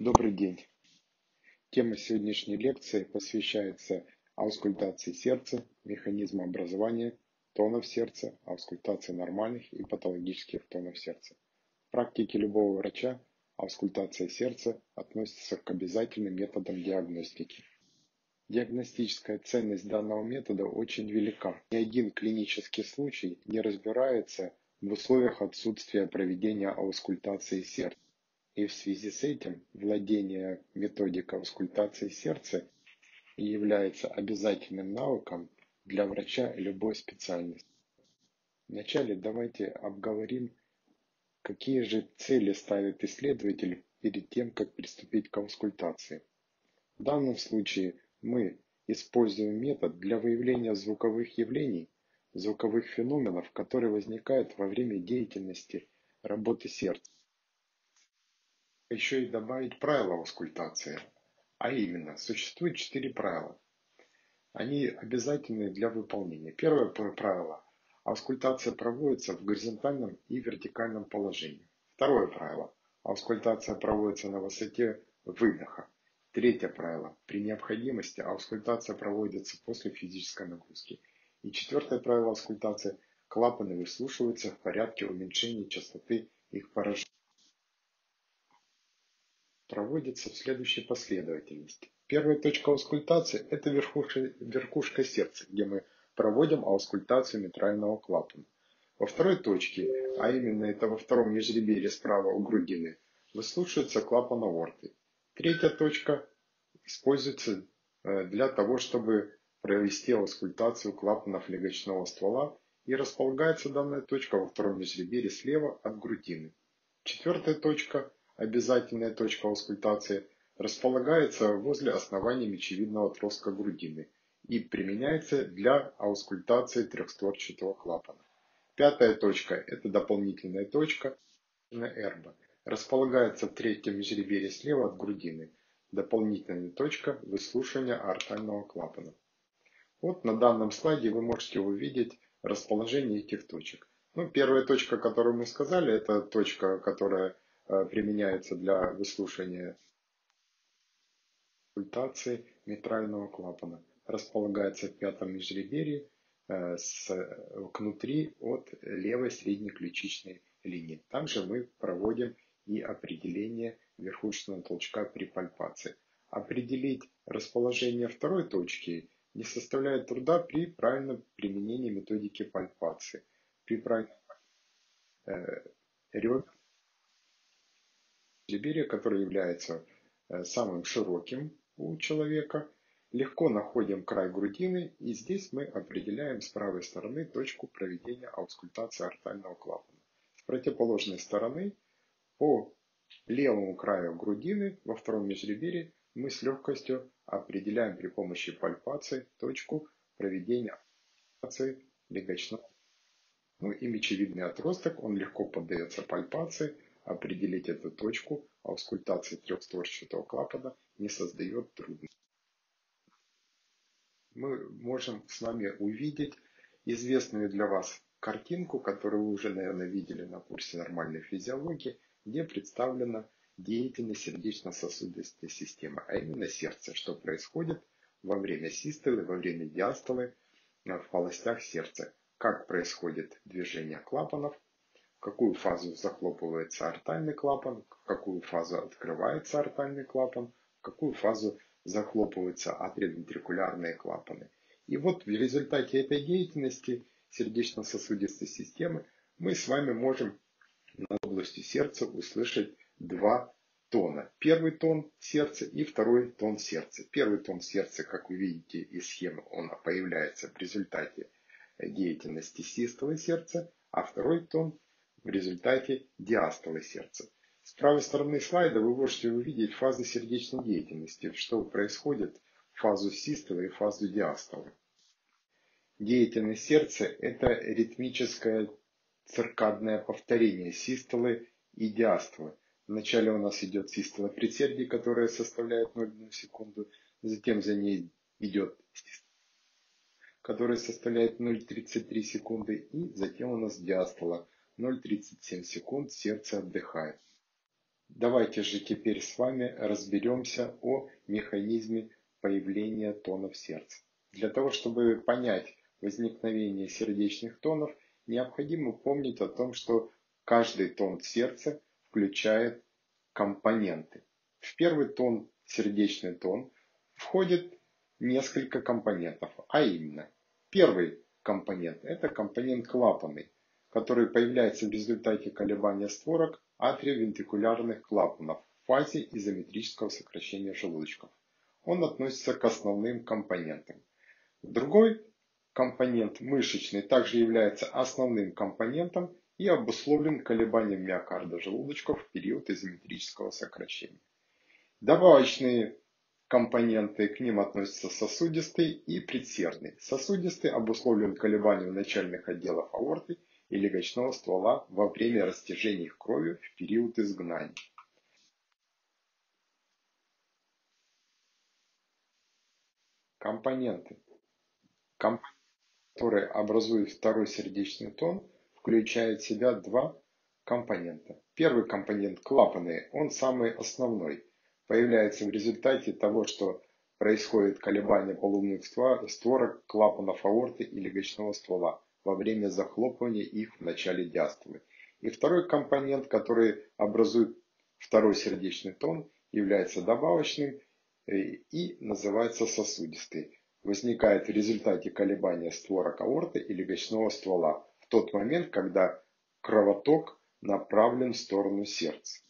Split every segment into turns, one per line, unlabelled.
Добрый день. Тема сегодняшней лекции посвящается аускультации сердца, механизму образования тонов сердца, аускультации нормальных и патологических тонов сердца. В практике любого врача аускультация сердца относится к обязательным методам диагностики. Диагностическая ценность данного метода очень велика. Ни один клинический случай не разбирается в условиях отсутствия проведения аускультации сердца. И в связи с этим владение методикой аускультации сердца является обязательным навыком для врача любой специальности. Вначале давайте обговорим, какие же цели ставит исследователь перед тем, как приступить к аускультации. В данном случае мы используем метод для выявления звуковых явлений, звуковых феноменов, которые возникают во время деятельности работы сердца. Еще и добавить правила аускультации. А именно, существует 4 правила. Они обязательны для выполнения. Первое правило. Аускультация проводится в горизонтальном и вертикальном положении. Второе правило. Аускультация проводится на высоте выдоха. Третье правило. При необходимости аускультация проводится после физической нагрузки. И четвертое правило аускультации. Клапаны выслушиваются в порядке уменьшения частоты их поражения. Проводится в следующей последовательности. Первая точка аускультации – это верхушка сердца, где мы проводим аускультацию митрального клапана. Во второй точке, а именно это во втором межреберье справа у грудины, выслушивается клапан аорты. Третья точка используется для того, чтобы провести аускультацию клапанов легочного ствола, и располагается данная точка во втором межреберье слева от грудины. Четвертая точка, обязательная точка аускультации, располагается возле основания мечевидного отростка грудины и применяется для аускультации трехстворчатого клапана. Пятая точка – это дополнительная точка эрба. Располагается в третьем межреберье слева от грудины. Дополнительная точка выслушивания аортального клапана. Вот на данном слайде вы можете увидеть расположение этих точек. Первая точка, которую мы сказали, это точка, которая применяется для выслушивания аускультации митрального клапана. Располагается в пятом межреберье внутри от левой средней ключичной линии. Также мы проводим и определение верхушечного толчка при пальпации. Определить расположение второй точки не составляет труда при правильном применении методики пальпации. При правильном межреберье, которое является самым широким у человека, легко находим край грудины, и здесь мы определяем с правой стороны точку проведения аускультации аортального клапана. С противоположной стороны, по левому краю грудины, во втором межреберье, мы с легкостью определяем при помощи пальпации точку проведения аускультации легочного. И мечевидный отросток, он легко поддается пальпации. Определить эту точку аускультации трехстворчатого клапана не создает трудностей. Мы можем с вами увидеть известную для вас картинку, которую вы уже, наверное, видели на курсе нормальной физиологии, где представлена деятельность сердечно-сосудистой системы, а именно сердце, что происходит во время систолы, во время диастолы в полостях сердца, как происходит движение клапанов, в какую фазу захлопывается аортальный клапан, в какую фазу открывается аортальный клапан, в какую фазу захлопываются атриовентрикулярные клапаны. И вот в результате этой деятельности сердечно-сосудистой системы мы с вами можем на области сердца услышать два тона. Первый тон сердца и второй тон сердца. Первый тон сердца, как вы видите из схемы, он появляется в результате деятельности систолы сердца, а второй тон в результате диастолы сердца. С правой стороны слайда вы можете увидеть фазы сердечной деятельности, что происходит в фазу систолы и фазу диастолы. Деятельность сердца – это ритмическое циркадное повторение систолы и диастолы. Вначале у нас идет систола предсердий, которая составляет 0,1 секунду, затем за ней идет систола, которая составляет 0,33 секунды, и затем у нас диастола 0,37 секунд, сердце отдыхает. Давайте же теперь с вами разберемся о механизме появления тонов сердца. Для того, чтобы понять возникновение сердечных тонов, необходимо помнить о том, что каждый тон сердца включает компоненты. В первый тон, сердечный тон, входит несколько компонентов, а именно первый компонент – это компонент клапанный, который появляется в результате колебания створок атриовентрикулярных клапанов в фазе изометрического сокращения желудочков. Он относится к основным компонентам. Другой компонент мышечный также является основным компонентом и обусловлен колебанием миокарда желудочков в период изометрического сокращения. Добавочные компоненты, к ним относятся сосудистый и предсердный. Сосудистый обусловлен колебанием начальных отделов аорты и легочного ствола во время растяжения их кровью в период изгнания. Компоненты, которые образуют второй сердечный тон, включают в себя два компонента. Первый компонент клапанный, он самый основной, появляется в результате того, что происходит колебание полумных створок клапанов аорты и легочного ствола во время захлопывания их в начале диастолы. И второй компонент, который образует второй сердечный тон, является добавочным и называется сосудистый. Возникает в результате колебания створок аорты и легочного ствола в тот момент, когда кровоток направлен в сторону сердца.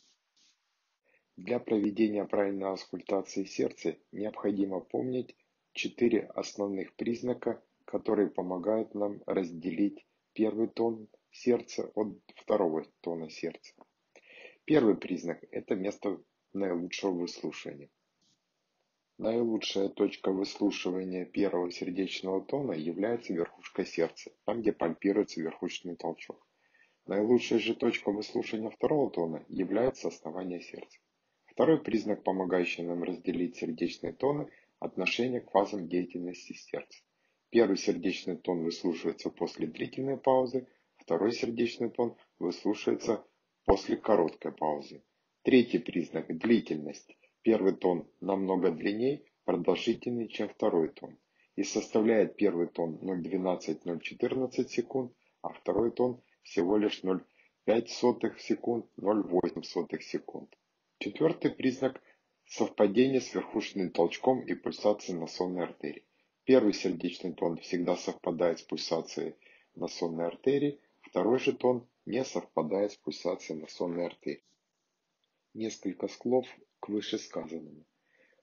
Для проведения правильной аускультации сердца необходимо помнить 4 основных признака, которые помогают нам разделить первый тон сердца от второго тона сердца. Первый признак – это место наилучшего выслушивания. Наилучшая точка выслушивания первого сердечного тона является верхушка сердца, там где пальпируется верхушечный толчок. Наилучшая же точка выслушивания второго тона является основание сердца. Второй признак, помогающий нам разделить сердечные тоны – отношение к фазам деятельности сердца. Первый сердечный тон выслушивается после длительной паузы, второй сердечный тон выслушивается после короткой паузы. Третий признак – длительность. Первый тон намного длиннее, продолжительнее, чем второй тон. И составляет первый тон 0,12-0,14 секунд, а второй тон всего лишь 0,05 секунд, 0,08 секунд. Четвертый признак – совпадение с верхушечным толчком и пульсацией на сонной артерии. Первый сердечный тон всегда совпадает с пульсацией на сонной артерии, второй же тон не совпадает с пульсацией на сонной артерии. Несколько слов к вышесказанному.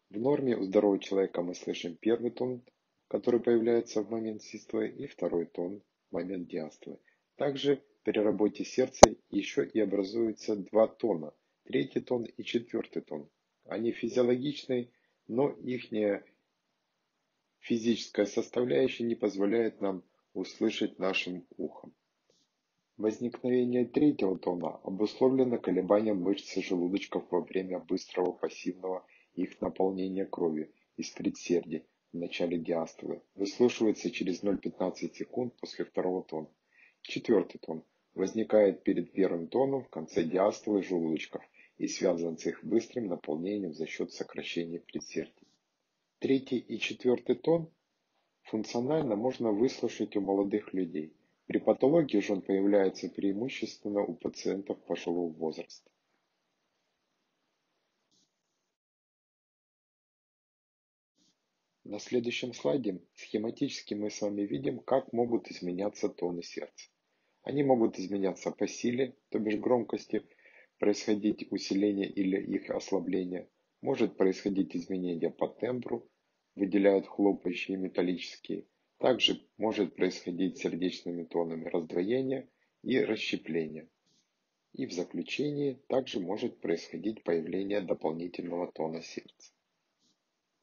В норме у здорового человека мы слышим первый тон, который появляется в момент систолы, и второй тон в момент диастолы. Также при работе сердца еще и образуются два тона, третий тон и четвертый тон. Они физиологичные, но их физическая составляющая не позволяет нам услышать нашим ухом. Возникновение третьего тона обусловлено колебанием мышц желудочков во время быстрого пассивного их наполнения кровью из предсердий в начале диастолы. Выслушивается через 0,15 секунд после второго тона. Четвертый тон возникает перед первым тоном в конце диастолы желудочков и связан с их быстрым наполнением за счет сокращения предсердий. Третий и четвертый тон функционально можно выслушать у молодых людей. При патологии же он появляется преимущественно у пациентов пожилого возраста. На следующем слайде схематически мы с вами видим, как могут изменяться тоны сердца. Они могут изменяться по силе, то бишь громкости, происходить усиление или их ослабление. Может происходить изменение по тембру, выделяют хлопающие металлические. Также может происходить сердечными тонами раздвоение и расщепление. И в заключении также может происходить появление дополнительного тона сердца.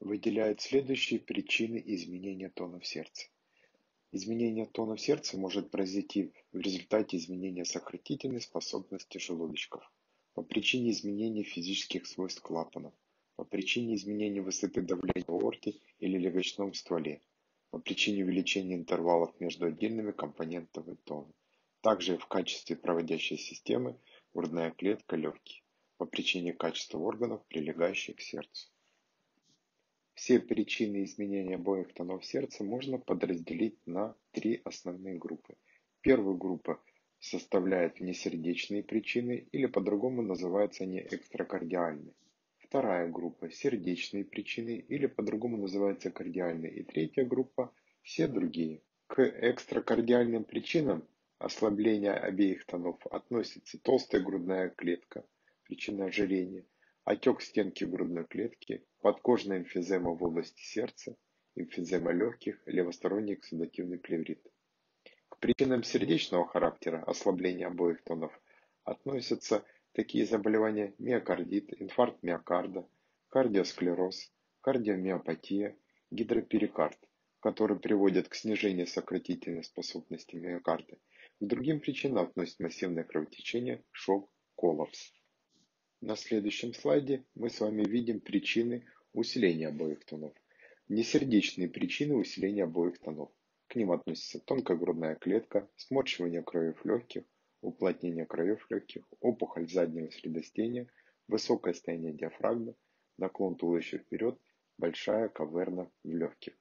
Выделяют следующие причины изменения тонов сердца. Изменение тонов сердца может произойти в результате изменения сократительной способности желудочков, по причине изменения физических свойств клапанов, по причине изменения высоты давления в аорте или легочном стволе, по причине увеличения интервалов между отдельными компонентами тона. Также в качестве проводящей системы грудная клетка, легкие. по причине качества органов, прилегающих к сердцу. Все причины изменения обоих тонов сердца можно подразделить на три основные группы. Первая группа составляет внесердечные причины, или по-другому называются они экстракардиальные. Вторая группа – сердечные причины, или по-другому называются кардиальные. И третья группа – все другие. К экстракардиальным причинам ослабления обеих тонов относится толстая грудная клетка, причина ожирения, отек стенки грудной клетки, подкожная эмфизема в области сердца, эмфизема легких, левосторонний эксудативный плеврит. К причинам сердечного характера ослабления обоих тонов относятся такие заболевания: миокардит, инфаркт миокарда, кардиосклероз, кардиомиопатия, гидроперикард, которые приводят к снижению сократительной способности миокарда. К другим причинам относятся массивное кровотечение, шок, коллапс. На следующем слайде мы с вами видим причины усиления обоих тонов. Несердечные причины усиления обоих тонов. К ним относятся тонкая грудная клетка, сморщивание краев легких, уплотнение краев легких, опухоль заднего средостения, высокое состояние диафрагмы, наклон туловища вперед, большая каверна в легких.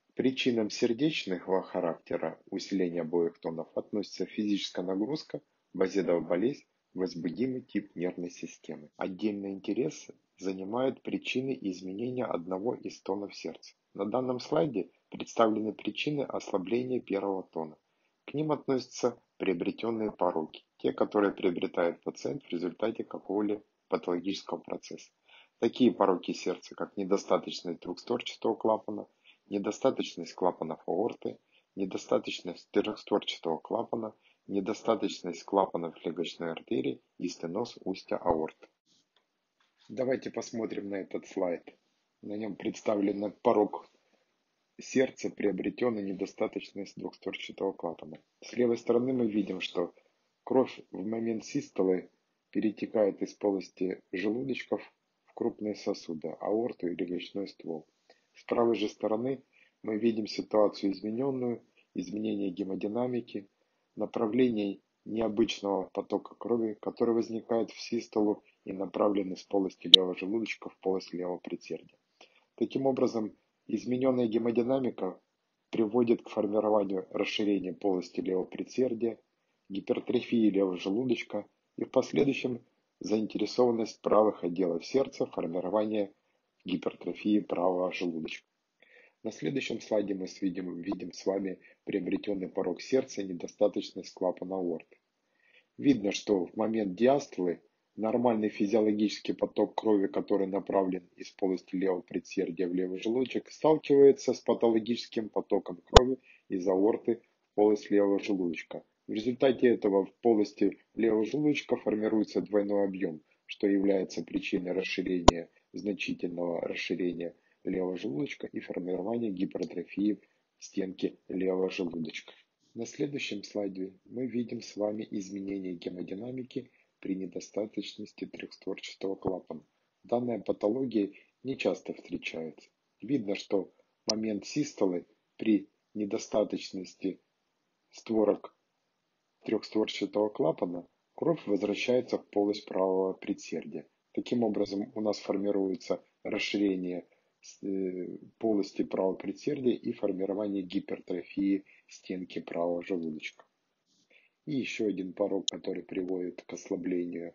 К причинам сердечного характера усиления обоих тонов относится физическая нагрузка, базедовая болезнь, возбудимый тип нервной системы. Отдельный интерес занимают причины изменения одного из тонов сердца. На данном слайде представлены причины ослабления первого тона. К ним относятся приобретенные пороки, те, которые приобретает пациент в результате какого-либо патологического процесса. Такие пороки сердца, как недостаточность двухстворчатого клапана, недостаточность клапанов аорты, недостаточность трехстворчатого клапана, недостаточность клапанов легочной артерии и стеноз устья аорты. Давайте посмотрим на этот слайд. На нем представлен порог сердца, приобретенный недостаточность двухстворчатого клапана. С левой стороны мы видим, что кровь в момент систолы перетекает из полости желудочков в крупные сосуды, аорту и легочной ствол. С правой же стороны мы видим ситуацию измененную, изменение гемодинамики, направление необычного потока крови, который возникает в систолу и направлен из полости левого желудочка в полость левого предсердия. Таким образом, измененная гемодинамика приводит к формированию расширения полости левого предсердия, гипертрофии левого желудочка и в последующем заинтересованность правых отделов сердца, формирование гипертрофии правого желудочка. На следующем слайде мы видим с вами приобретенный порог сердца и недостаточность клапана аорты. Видно, что в момент диастолы нормальный физиологический поток крови, который направлен из полости левого предсердия в левый желудочек, сталкивается с патологическим потоком крови из аорты в полость левого желудочка. В результате этого в полости левого желудочка формируется двойной объем, что является причиной расширения, значительного расширения левого желудочка и формирования гипертрофии стенки левого желудочка. На следующем слайде мы видим с вами изменение гемодинамики при недостаточности трехстворчатого клапана. Данная патология не часто встречается. Видно, что в момент систолы при недостаточности створок трехстворчатого клапана кровь возвращается в полость правого предсердия. Таким образом у нас формируется расширение полости правого предсердия и формирование гипертрофии стенки правого желудочка. И еще один порог, который приводит к ослаблению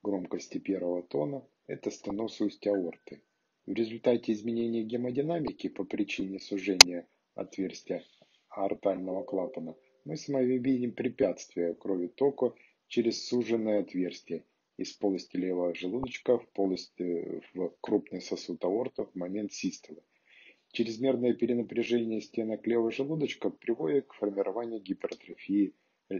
громкости первого тона, это стеноз устья аорты. В результате изменения гемодинамики по причине сужения отверстия аортального клапана мы с вами видим препятствие кровотока через суженное отверстие из полости левого желудочка в крупный сосуд аорта в момент систолы. Чрезмерное перенапряжение стенок левого желудочка приводит к формированию гипертрофии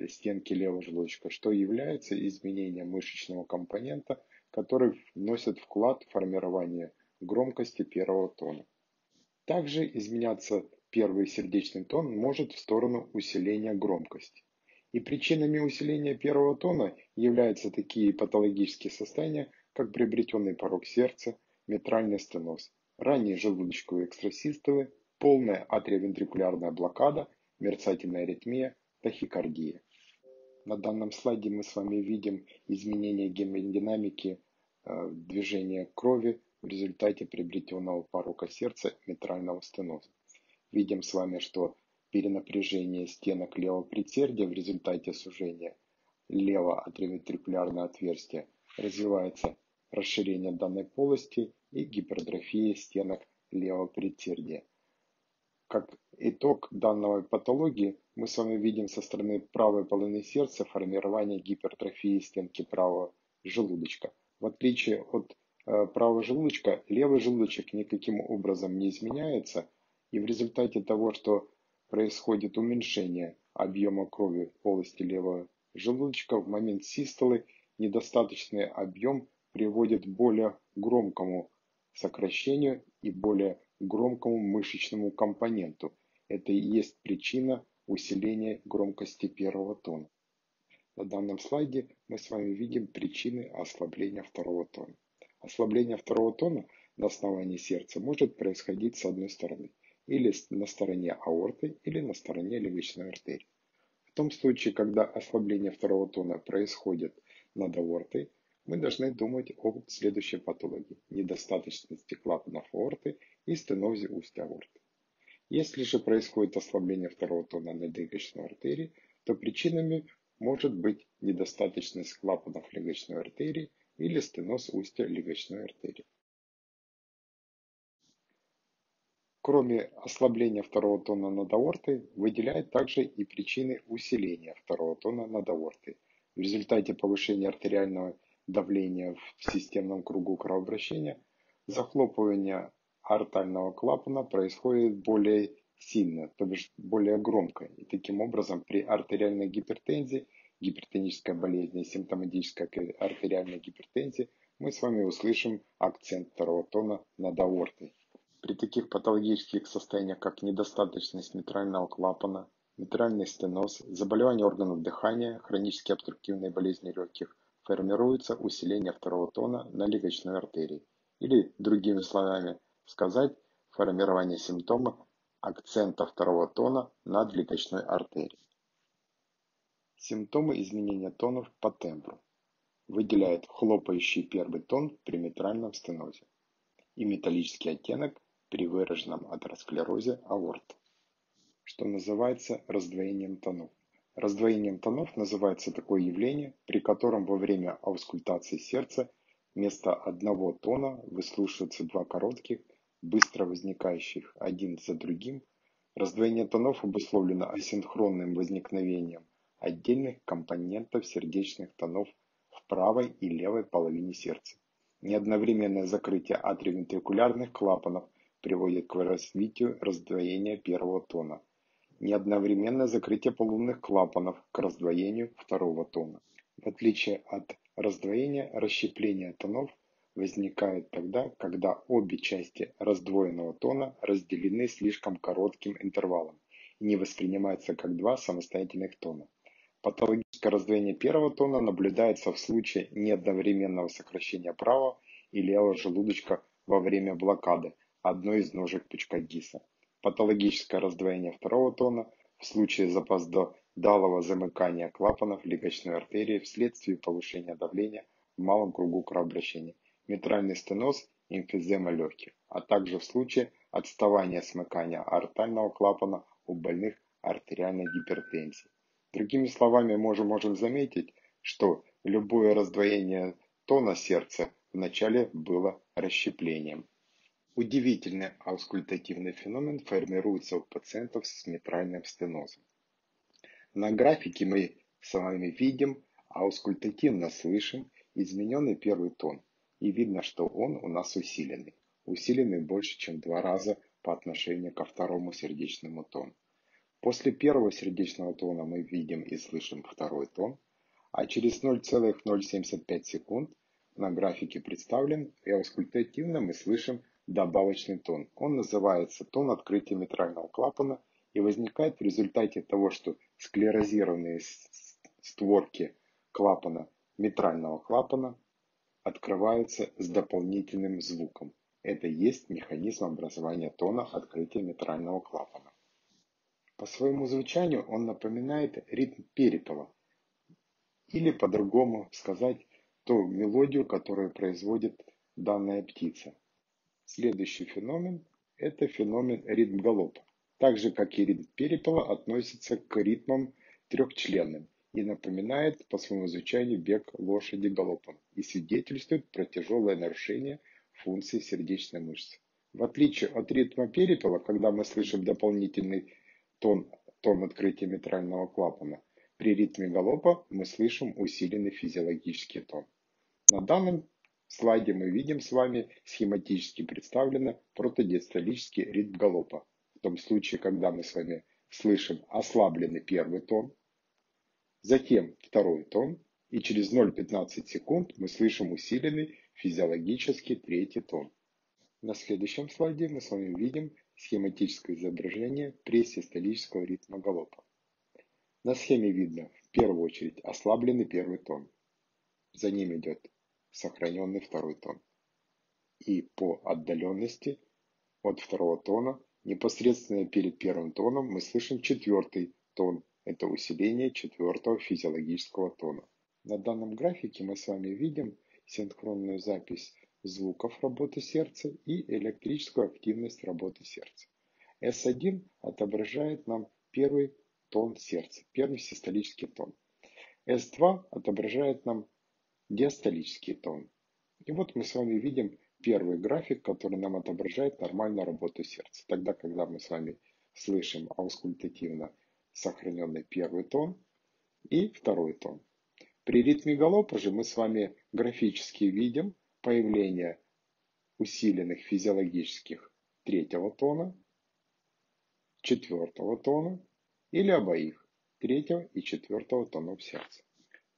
стенки левого желудочка, что является изменением мышечного компонента, который вносит вклад в формирование громкости первого тона. Также изменяться первый сердечный тон может в сторону усиления громкости. И причинами усиления первого тона являются такие патологические состояния, как приобретенный порок сердца, митральный стеноз, ранние желудочковые экстрасистолы, полная атриовентрикулярная блокада, мерцательная аритмия, тахикардия. На данном слайде мы с вами видим изменение гемодинамики движения крови в результате приобретенного порока сердца митрального стеноза. Видим с вами, что перенапряжение стенок левого предсердия в результате сужения левого атриовентрикулярного отверстия развивается расширение данной полости и гипертрофия стенок левого предсердия. Как итог данной патологии мы с вами видим со стороны правой половины сердца формирование гипертрофии стенки правого желудочка. В отличие от правого желудочка, левый желудочек никаким образом не изменяется, и в результате того, что происходит уменьшение объема крови в полости левого желудочка, в момент систолы недостаточный объем приводит к более громкому сокращению и более громкому мышечному компоненту. Это и есть причина усиления громкости первого тона. На данном слайде мы с вами видим причины ослабления второго тона. Ослабление второго тона на основании сердца может происходить с одной стороны, или на стороне аорты, или на стороне легочной артерии. В том случае, когда ослабление второго тона происходит над аортой, мы должны думать о следующей патологии – недостаточности клапанов аорты и стенозе устья аорты. Если же происходит ослабление второго тона над легочной артерией, то причинами может быть недостаточность клапанов легочной артерии или стеноз устья легочной артерии. Кроме ослабления второго тона над аортой, выделяют также и причины усиления второго тона над аортой. В результате повышения артериального давления в системном кругу кровообращения захлопывание аортального клапана происходит более сильно, то бишь более громко. И таким образом при артериальной гипертензии, гипертонической болезни и симптоматической артериальной гипертензии мы с вами услышим акцент второго тона над аортой. При таких патологических состояниях, как недостаточность митрального клапана, митральный стеноз, заболевания органов дыхания, хронические обструктивные болезни легких, формируется усиление второго тона на легочной артерии. Или, другими словами сказать, формирование симптома акцента второго тона над легочной артерией. Симптомы изменения тонов по тембру. Выделяет хлопающий первый тон при митральном стенозе и металлический оттенок при выраженном атеросклерозе аорты, что называется раздвоением тонов. Раздвоением тонов называется такое явление, при котором во время аускультации сердца вместо одного тона выслушиваются два коротких, быстро возникающих один за другим. Раздвоение тонов обусловлено асинхронным возникновением отдельных компонентов сердечных тонов в правой и левой половине сердца. Неодновременное закрытие атриовентрикулярных клапанов приводит к развитию раздвоения первого тона. Неодновременное закрытие полунных клапанов к раздвоению второго тона. В отличие от раздвоения, расщепление тонов возникает тогда, когда обе части раздвоенного тона разделены слишком коротким интервалом и не воспринимаются как два самостоятельных тона. Патологическое раздвоение первого тона наблюдается в случае неодновременного сокращения правого и левого желудочка во время блокады одной из ножек пучка Гисса. Патологическое раздвоение второго тона в случае запоздалого замыкания клапанов легочной артерии вследствие повышения давления в малом кругу кровообращения, митральный стеноз, эмфизема легких, а также в случае отставания смыкания аортального клапана у больных артериальной гипертензией. Другими словами, мы можем заметить, что любое раздвоение тона сердца вначале было расщеплением. Удивительный аускультативный феномен формируется у пациентов с митральным стенозом. На графике мы с вами видим, аускультативно слышим измененный первый тон. И видно, что он у нас усиленный. Усиленный больше, чем в 2 раза по отношению ко второму сердечному тону. После первого сердечного тона мы видим и слышим второй тон, а через 0,075 секунд на графике представлен и аускультативно мы слышим добавочный тон. Он называется тон открытия митрального клапана и возникает в результате того, что склерозированные створки клапана, митрального клапана открываются с дополнительным звуком. Это и есть механизм образования тона открытия митрального клапана. По своему звучанию он напоминает ритм Перепела. или по-другому сказать ту мелодию, которую производит данная птица. Следующий феномен – это феномен ритм галопа. Так же, как и ритм перепела, относится к ритмам трехчленным и напоминает по своему звучанию бег лошади галопом и свидетельствует про тяжелое нарушение функции сердечной мышцы. В отличие от ритма перепела, когда мы слышим дополнительный тон, тон открытия митрального клапана, при ритме галопа мы слышим усиленный физиологический тон. На данном слайде мы видим с вами схематически представлено протодиастолический ритм галопа. В том случае, когда мы с вами слышим ослабленный первый тон, затем второй тон, и через 0,15 секунд мы слышим усиленный физиологический третий тон. На следующем слайде мы с вами видим схематическое изображение пресистолического ритма галопа. На схеме видно в первую очередь ослабленный первый тон. За ним идет сохраненный второй тон. И по отдаленности от второго тона, непосредственно перед первым тоном, мы слышим четвертый тон. Это усиление четвертого физиологического тона. На данном графике мы с вами видим синхронную запись звуков работы сердца и электрическую активность работы сердца. S1 отображает нам первый тон сердца, первый систолический тон. S2 отображает нам диастолический тон. И вот мы с вами видим первый график, который нам отображает нормальную работу сердца. Тогда, когда мы с вами слышим аускультативно сохраненный первый тон и второй тон. При ритме галопа же мы с вами графически видим появление усиленных физиологических третьего тона, четвертого тона или обоих, третьего и четвертого тонов сердца.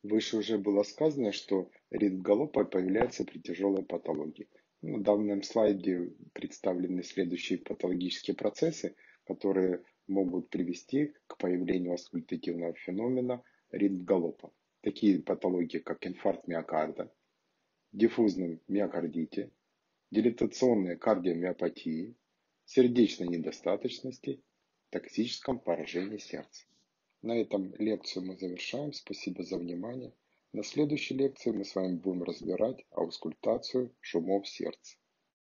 Выше уже было сказано, что ритм галопа появляется при тяжелой патологии. На данном слайде представлены следующие патологические процессы, которые могут привести к появлению аускультативного феномена ритм галопа. Такие патологии, как инфаркт миокарда, диффузном миокардите, дилатационной кардиомиопатии, сердечной недостаточности, токсическом поражении сердца. На этом лекцию мы завершаем. Спасибо за внимание. На следующей лекции мы с вами будем разбирать аускультацию шумов сердца.